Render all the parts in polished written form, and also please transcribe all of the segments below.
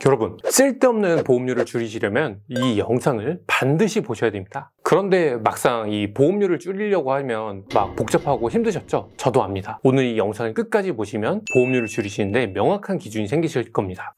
여러분, 쓸데없는 보험료를 줄이시려면 이 영상을 반드시 보셔야 됩니다. 그런데 막상 이 보험료를 줄이려고 하면 막 복잡하고 힘드셨죠? 저도 압니다. 오늘 이 영상을 끝까지 보시면 보험료를 줄이시는데 명확한 기준이 생기실 겁니다.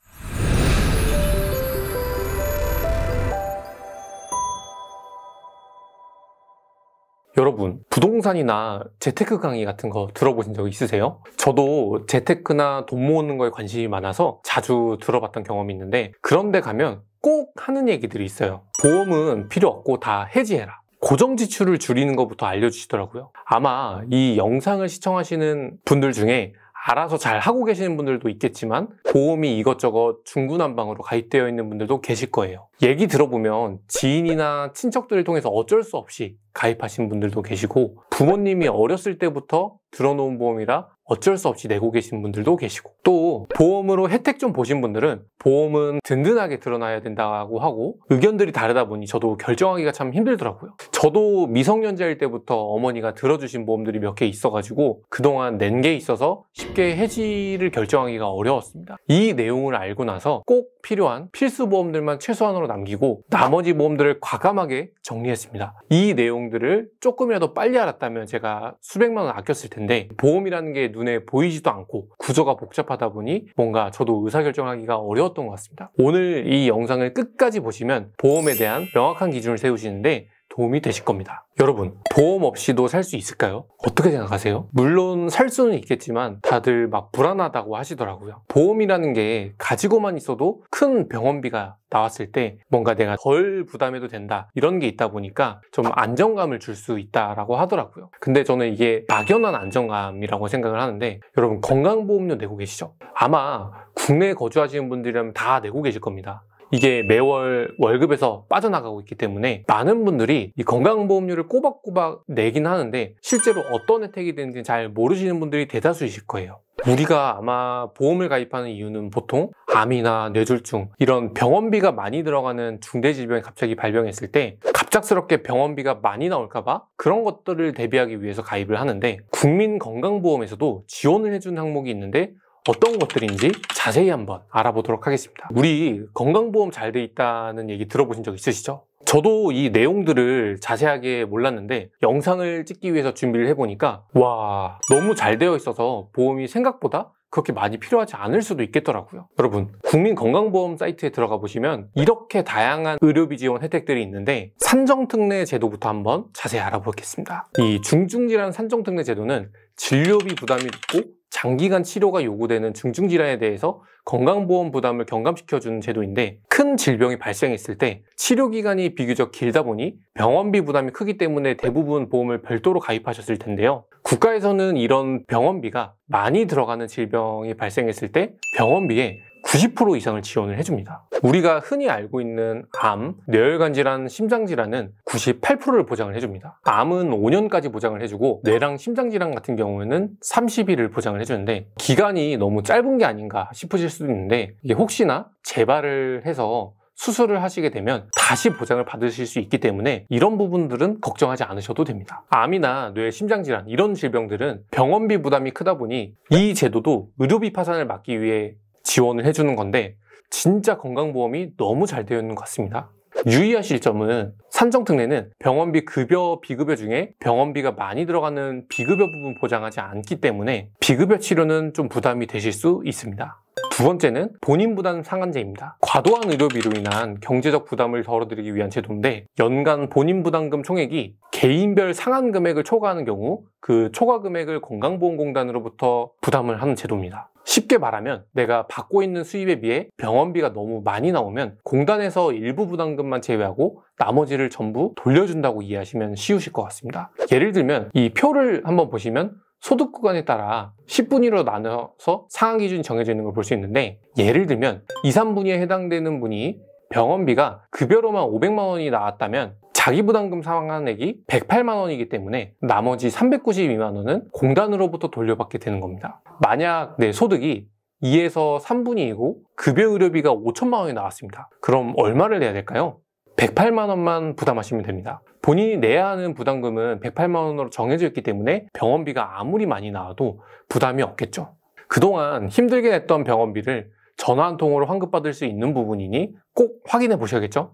여러분, 부동산이나 재테크 강의 같은 거 들어보신 적 있으세요? 저도 재테크나 돈 모으는 거에 관심이 많아서 자주 들어봤던 경험이 있는데, 그런데 가면 꼭 하는 얘기들이 있어요. 보험은 필요 없고 다 해지해라. 고정 지출을 줄이는 것부터 알려주시더라고요. 아마 이 영상을 시청하시는 분들 중에 알아서 잘 하고 계시는 분들도 있겠지만 보험이 이것저것 중구난방으로 가입되어 있는 분들도 계실 거예요. 얘기 들어보면 지인이나 친척들을 통해서 어쩔 수 없이 가입하신 분들도 계시고, 부모님이 어렸을 때부터 들어놓은 보험이라 어쩔 수 없이 내고 계신 분들도 계시고, 또 보험으로 혜택 좀 보신 분들은 보험은 든든하게 들어놔야 된다고 하고 의견들이 다르다 보니 저도 결정하기가 참 힘들더라고요. 저도 미성년자일 때부터 어머니가 들어주신 보험들이 몇 개 있어가지고 그동안 낸 게 있어서 쉽게 해지를 결정하기가 어려웠습니다. 이 내용을 알고 나서 꼭 필요한 필수 보험들만 최소한으로 남기고 나머지 보험들을 과감하게 정리했습니다. 이 내용들을 조금이라도 빨리 알았다면 제가 수백만 원 아꼈을 텐데, 보험이라는 게 눈에 보이지도 않고 구조가 복잡하다 보니 뭔가 저도 의사결정하기가 어려웠던 것 같습니다. 오늘 이 영상을 끝까지 보시면 보험에 대한 명확한 기준을 세우시는데 도움이 되실 겁니다. 여러분, 보험 없이도 살 수 있을까요? 어떻게 생각하세요? 물론 살 수는 있겠지만 다들 막 불안하다고 하시더라고요. 보험이라는 게 가지고만 있어도 큰 병원비가 나왔을 때 뭔가 내가 덜 부담해도 된다, 이런 게 있다 보니까 좀 안정감을 줄 수 있다라고 하더라고요. 근데 저는 이게 막연한 안정감이라고 생각을 하는데, 여러분 건강보험료 내고 계시죠? 아마 국내에 거주하시는 분들이라면 다 내고 계실 겁니다. 이게 매월 월급에서 빠져나가고 있기 때문에 많은 분들이 이 건강보험료를 꼬박꼬박 내긴 하는데 실제로 어떤 혜택이 되는지 잘 모르시는 분들이 대다수이실 거예요. 우리가 아마 보험을 가입하는 이유는 보통 암이나 뇌졸중, 이런 병원비가 많이 들어가는 중대질병이 갑자기 발병했을 때 갑작스럽게 병원비가 많이 나올까봐 그런 것들을 대비하기 위해서 가입을 하는데, 국민건강보험에서도 지원을 해주는 항목이 있는데 어떤 것들인지 자세히 한번 알아보도록 하겠습니다. 우리 건강보험 잘 돼 있다는 얘기 들어보신 적 있으시죠? 저도 이 내용들을 자세하게 몰랐는데 영상을 찍기 위해서 준비를 해보니까 와, 너무 잘 되어 있어서 보험이 생각보다 그렇게 많이 필요하지 않을 수도 있겠더라고요. 여러분, 국민건강보험 사이트에 들어가 보시면 이렇게 다양한 의료비 지원 혜택들이 있는데, 산정특례 제도부터 한번 자세히 알아보겠습니다. 이 중증질환 산정특례 제도는 진료비 부담이 높고 장기간 치료가 요구되는 중증질환에 대해서 건강보험 부담을 경감시켜주는 제도인데, 큰 질병이 발생했을 때 치료기간이 비교적 길다 보니 병원비 부담이 크기 때문에 대부분 보험을 별도로 가입하셨을 텐데요. 국가에서는 이런 병원비가 많이 들어가는 질병이 발생했을 때 병원비의 90% 이상을 지원을 해줍니다. 우리가 흔히 알고 있는 암, 뇌혈관 질환, 심장 질환은 98%를 보장을 해줍니다. 암은 5년까지 보장을 해주고 뇌랑 심장 질환 같은 경우에는 30일을 보장을 해주는데, 기간이 너무 짧은 게 아닌가 싶으실 수도 있는데, 이게 혹시나 재발을 해서 수술을 하시게 되면 다시 보장을 받으실 수 있기 때문에 이런 부분들은 걱정하지 않으셔도 됩니다. 암이나 뇌 심장질환, 이런 질병들은 병원비 부담이 크다 보니 이 제도도 의료비 파산을 막기 위해 지원을 해주는 건데, 진짜 건강보험이 너무 잘 되어 있는 것 같습니다. 유의하실 점은 산정특례는 병원비 급여, 비급여 중에 병원비가 많이 들어가는 비급여 부분 보장하지 않기 때문에 비급여 치료는 좀 부담이 되실 수 있습니다. 두 번째는 본인 부담 상한제입니다. 과도한 의료비로 인한 경제적 부담을 덜어드리기 위한 제도인데, 연간 본인 부담금 총액이 개인별 상한 금액을 초과하는 경우 그 초과 금액을 건강보험공단으로부터 부담을 하는 제도입니다. 쉽게 말하면 내가 받고 있는 수입에 비해 병원비가 너무 많이 나오면 공단에서 일부 부담금만 제외하고 나머지를 전부 돌려준다고 이해하시면 쉬우실 것 같습니다. 예를 들면 이 표를 한번 보시면 소득 구간에 따라 10분위로 나눠서 상한 기준이 정해져 있는 걸 볼 수 있는데, 예를 들면 2, 3분위에 해당되는 분이 병원비가 급여로만 500만 원이 나왔다면 자기 부담금 상한액이 108만 원이기 때문에 나머지 392만 원은 공단으로부터 돌려받게 되는 겁니다. 만약 내 소득이 2에서 3분위이고 급여 의료비가 5천만 원이 나왔습니다. 그럼 얼마를 내야 될까요? 108만 원만 부담하시면 됩니다. 본인이 내야 하는 부담금은 108만 원으로 정해져 있기 때문에 병원비가 아무리 많이 나와도 부담이 없겠죠. 그동안 힘들게 냈던 병원비를 전화 한 통으로 환급받을 수 있는 부분이니 꼭 확인해 보셔야겠죠?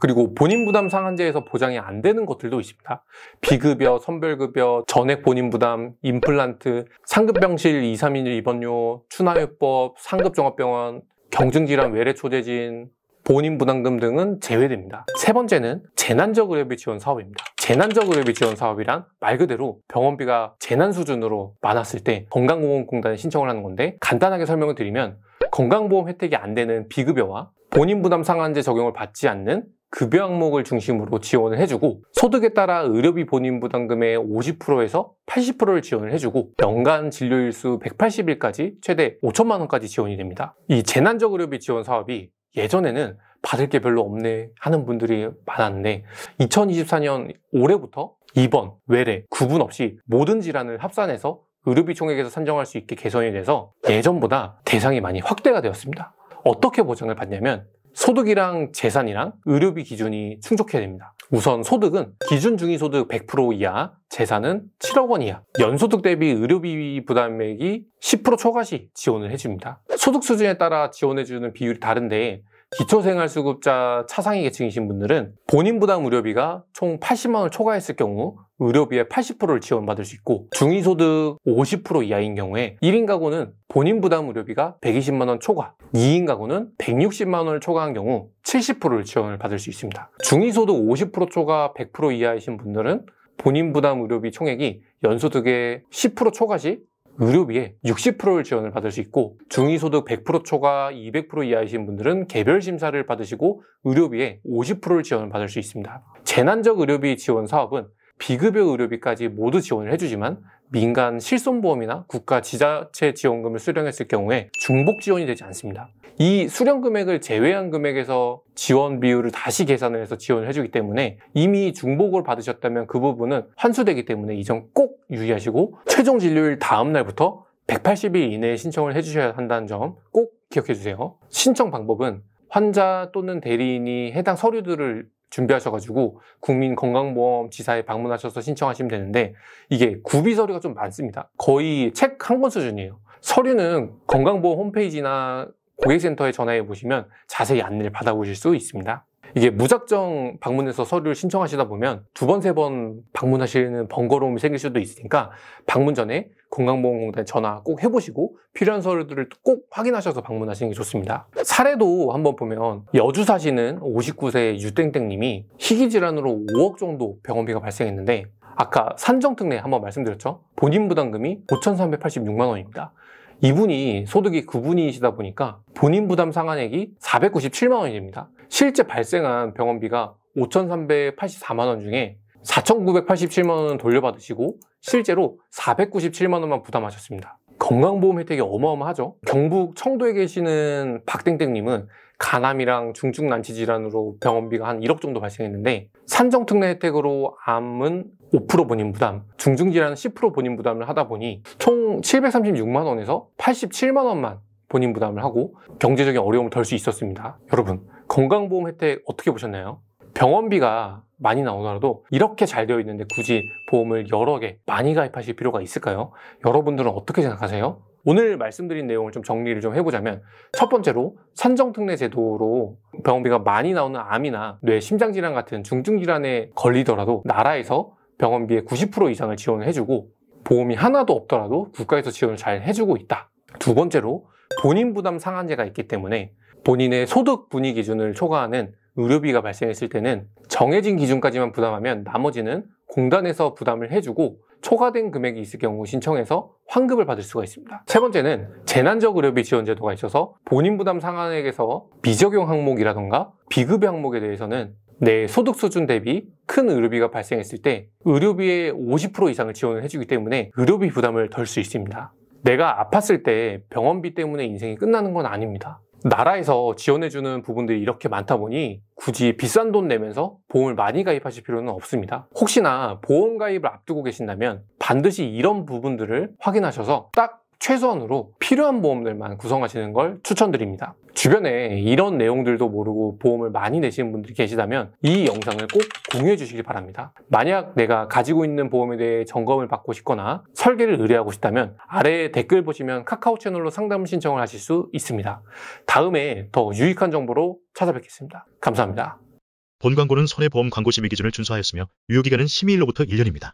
그리고 본인부담 상한제에서 보장이 안 되는 것들도 있습니다. 비급여, 선별급여, 전액 본인부담, 임플란트, 상급병실 2, 3일 입원료, 추나요법, 상급종합병원, 경증질환 외래초대진, 본인부담금 등은 제외됩니다. 세 번째는 재난적 의료비 지원 사업입니다. 재난적 의료비 지원 사업이란 말 그대로 병원비가 재난 수준으로 많았을 때 건강보험공단에 신청을 하는 건데, 간단하게 설명을 드리면 건강보험 혜택이 안 되는 비급여와 본인부담 상한제 적용을 받지 않는 급여 항목을 중심으로 지원을 해주고, 소득에 따라 의료비 본인부담금의 50%에서 80%를 지원을 해주고, 연간 진료일수 180일까지 최대 5천만 원까지 지원이 됩니다. 이 재난적 의료비 지원 사업이 예전에는 받을 게 별로 없네 하는 분들이 많았는데, 2024년 올해부터 입원, 외래, 구분 없이 모든 질환을 합산해서 의료비 총액에서 산정할 수 있게 개선이 돼서 예전보다 대상이 많이 확대가 되었습니다. 어떻게 보장을 받냐면 소득이랑 재산이랑 의료비 기준이 충족해야 됩니다. 우선 소득은 기준 중위소득 100% 이하, 재산은 7억 원 이하, 연소득 대비 의료비 부담액이 10% 초과시 지원을 해줍니다. 소득 수준에 따라 지원해주는 비율이 다른데, 기초생활수급자 차상위 계층이신 분들은 본인부담 의료비가 총 80만 원 초과했을 경우 의료비의 80%를 지원받을 수 있고, 중위소득 50% 이하인 경우에 1인 가구는 본인부담 의료비가 120만 원 초과, 2인 가구는 160만 원을 초과한 경우 70%를 지원을 받을 수 있습니다. 중위소득 50% 초과 100% 이하이신 분들은 본인부담 의료비 총액이 연소득의 10% 초과 시 의료비의 60%를 지원을 받을 수 있고, 중위소득 100% 초과 200% 이하이신 분들은 개별 심사를 받으시고 의료비의 50%를 지원을 받을 수 있습니다. 재난적 의료비 지원 사업은 비급여 의료비까지 모두 지원을 해주지만 민간 실손보험이나 국가 지자체 지원금을 수령했을 경우에 중복 지원이 되지 않습니다. 이 수령 금액을 제외한 금액에서 지원 비율을 다시 계산을 해서 지원을 해주기 때문에 이미 중복을 받으셨다면 그 부분은 환수되기 때문에 이 점 꼭 유의하시고, 최종 진료일 다음 날부터 180일 이내에 신청을 해주셔야 한다는 점 꼭 기억해 주세요. 신청 방법은 환자 또는 대리인이 해당 서류들을 준비하셔가지고 국민건강보험지사에 방문하셔서 신청하시면 되는데, 이게 구비 서류가 좀 많습니다. 거의 책 한 권 수준이에요. 서류는 건강보험 홈페이지나 고객센터에 전화해 보시면 자세히 안내를 받아보실 수 있습니다. 이게 무작정 방문해서 서류를 신청하시다 보면 두 번, 세 번 방문하시는 번거로움이 생길 수도 있으니까 방문 전에 건강보험공단에 전화 꼭 해보시고 필요한 서류들을 꼭 확인하셔서 방문하시는 게 좋습니다. 사례도 한번 보면 여주 사시는 59세 유땡땡님이 희귀질환으로 5억 정도 병원비가 발생했는데, 아까 산정특례 한번 말씀드렸죠? 본인부담금이 5,386만 원입니다. 이분이 소득이 9분이시다 보니까 본인부담 상한액이 497만 원이 됩니다. 실제 발생한 병원비가 5,384만 원 중에 4,987만 원은 돌려받으시고 실제로 497만 원만 부담하셨습니다. 건강보험 혜택이 어마어마하죠. 경북 청도에 계시는 박땡땡님은 간암이랑 중증난치 질환으로 병원비가 한 1억 정도 발생했는데, 산정특례 혜택으로 암은 5% 본인부담, 중증질환은 10% 본인부담을 하다 보니 총 736만 원에서 87만 원만 본인부담을 하고 경제적인 어려움을 덜 수 있었습니다. 여러분, 건강보험 혜택 어떻게 보셨나요? 병원비가 많이 나오더라도 이렇게 잘 되어 있는데 굳이 보험을 여러 개 많이 가입하실 필요가 있을까요? 여러분들은 어떻게 생각하세요? 오늘 말씀드린 내용을 좀 정리를 좀 해보자면, 첫 번째로 산정특례 제도로 병원비가 많이 나오는 암이나 뇌 심장질환 같은 중증질환에 걸리더라도 나라에서 병원비의 90% 이상을 지원을 해주고, 보험이 하나도 없더라도 국가에서 지원을 잘 해주고 있다. 두 번째로 본인부담 상한제가 있기 때문에 본인의 소득 분위 기준을 초과하는 의료비가 발생했을 때는 정해진 기준까지만 부담하면 나머지는 공단에서 부담을 해주고, 초과된 금액이 있을 경우 신청해서 환급을 받을 수가 있습니다. 세 번째는 재난적 의료비 지원 제도가 있어서 본인부담 상한액에서 미적용 항목이라던가 비급여 항목에 대해서는 내 소득 수준 대비 큰 의료비가 발생했을 때 의료비의 50% 이상을 지원을 해주기 때문에 의료비 부담을 덜 수 있습니다. 내가 아팠을 때 병원비 때문에 인생이 끝나는 건 아닙니다. 나라에서 지원해주는 부분들이 이렇게 많다 보니 굳이 비싼 돈 내면서 보험을 많이 가입하실 필요는 없습니다. 혹시나 보험 가입을 앞두고 계신다면 반드시 이런 부분들을 확인하셔서 딱 최소한으로 필요한 보험들만 구성하시는 걸 추천드립니다. 주변에 이런 내용들도 모르고 보험을 많이 내시는 분들이 계시다면 이 영상을 꼭 공유해 주시기 바랍니다. 만약 내가 가지고 있는 보험에 대해 점검을 받고 싶거나 설계를 의뢰하고 싶다면 아래 댓글 보시면 카카오 채널로 상담 신청을 하실 수 있습니다. 다음에 더 유익한 정보로 찾아뵙겠습니다. 감사합니다. 본 광고는 손해보험 광고 심의 기준을 준수하였으며 유효기간은 심의일로부터 1년입니다.